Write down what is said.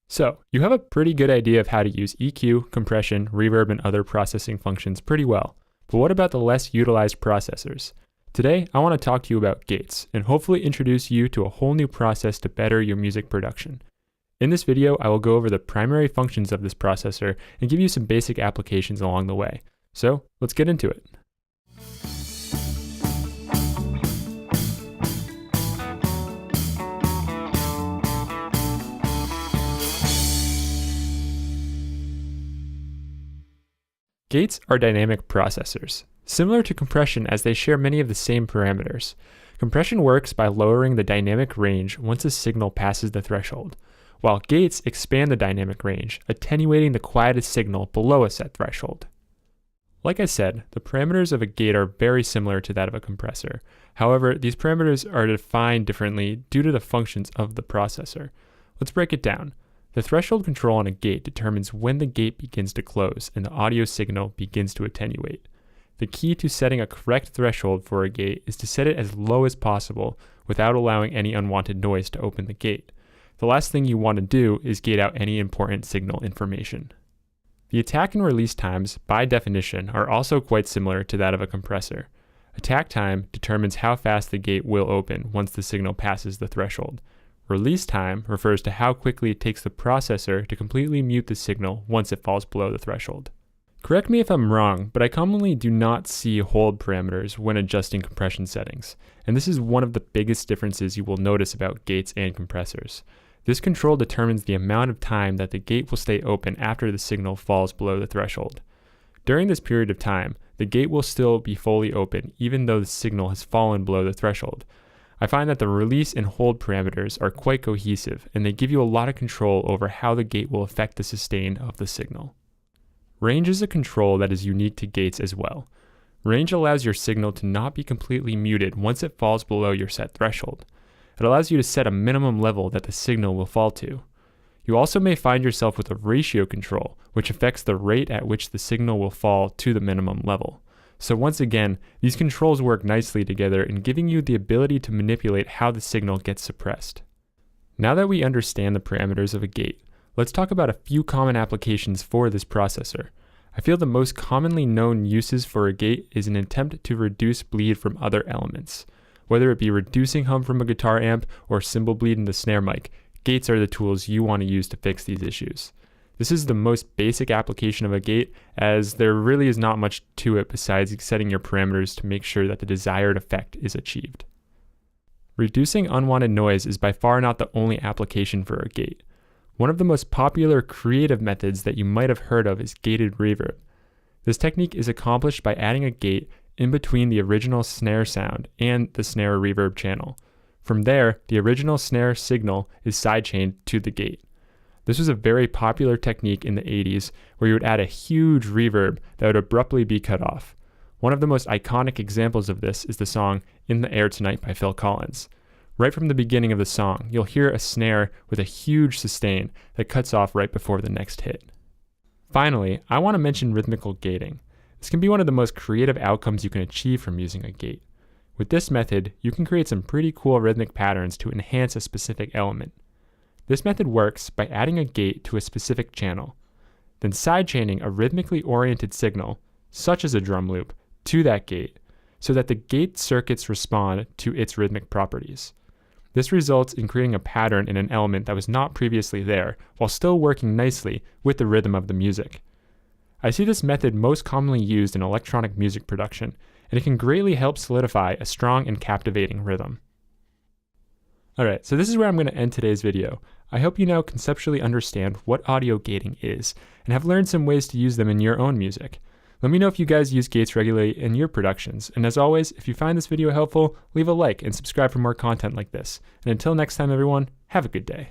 So, you have a pretty good idea of how to use EQ, compression, reverb, and other processing functions pretty well. But what about the less utilized processors? Today, I want to talk to you about gates, and hopefully introduce you to a whole new process to better your music production. In this video, I will go over the primary functions of this processor and give you some basic applications along the way. So, let's get into it. Gates are dynamic processors, similar to compression as they share many of the same parameters. Compression works by lowering the dynamic range once a signal passes the threshold, while gates expand the dynamic range, attenuating the quietest signal below a set threshold. Like I said, the parameters of a gate are very similar to that of a compressor. However, these parameters are defined differently due to the functions of the processor. Let's break it down. The threshold control on a gate determines when the gate begins to close and the audio signal begins to attenuate. The key to setting a correct threshold for a gate is to set it as low as possible without allowing any unwanted noise to open the gate. The last thing you want to do is gate out any important signal information. The attack and release times, by definition, are also quite similar to that of a compressor. Attack time determines how fast the gate will open once the signal passes the threshold. Release time refers to how quickly it takes the processor to completely mute the signal once it falls below the threshold. Correct me if I'm wrong, but I commonly do not see hold parameters when adjusting compression settings, and this is one of the biggest differences you will notice about gates and compressors. This control determines the amount of time that the gate will stay open after the signal falls below the threshold. During this period of time, the gate will still be fully open even though the signal has fallen below the threshold. I find that the release and hold parameters are quite cohesive, and they give you a lot of control over how the gate will affect the sustain of the signal. Range is a control that is unique to gates as well. Range allows your signal to not be completely muted once it falls below your set threshold. It allows you to set a minimum level that the signal will fall to. You also may find yourself with a ratio control, which affects the rate at which the signal will fall to the minimum level. So once again, these controls work nicely together in giving you the ability to manipulate how the signal gets suppressed. Now that we understand the parameters of a gate, let's talk about a few common applications for this processor. I feel the most commonly known uses for a gate is an attempt to reduce bleed from other elements. Whether it be reducing hum from a guitar amp or cymbal bleed in the snare mic, gates are the tools you want to use to fix these issues. This is the most basic application of a gate, as there really is not much to it besides setting your parameters to make sure that the desired effect is achieved. Reducing unwanted noise is by far not the only application for a gate. One of the most popular creative methods that you might have heard of is gated reverb. This technique is accomplished by adding a gate in between the original snare sound and the snare reverb channel. From there, the original snare signal is sidechained to the gate. This was a very popular technique in the 80s where you would add a huge reverb that would abruptly be cut off. One of the most iconic examples of this is the song In the Air Tonight by Phil Collins. Right from the beginning of the song, you'll hear a snare with a huge sustain that cuts off right before the next hit. Finally, I want to mention rhythmical gating. This can be one of the most creative outcomes you can achieve from using a gate. With this method, you can create some pretty cool rhythmic patterns to enhance a specific element. This method works by adding a gate to a specific channel, then sidechaining a rhythmically oriented signal, such as a drum loop, to that gate, so that the gate circuits respond to its rhythmic properties. This results in creating a pattern in an element that was not previously there, while still working nicely with the rhythm of the music. I see this method most commonly used in electronic music production, and it can greatly help solidify a strong and captivating rhythm. Alright, so this is where I'm going to end today's video. I hope you now conceptually understand what audio gating is, and have learned some ways to use them in your own music. Let me know if you guys use gates regularly in your productions, and as always, if you find this video helpful, leave a like and subscribe for more content like this. And until next time everyone, have a good day.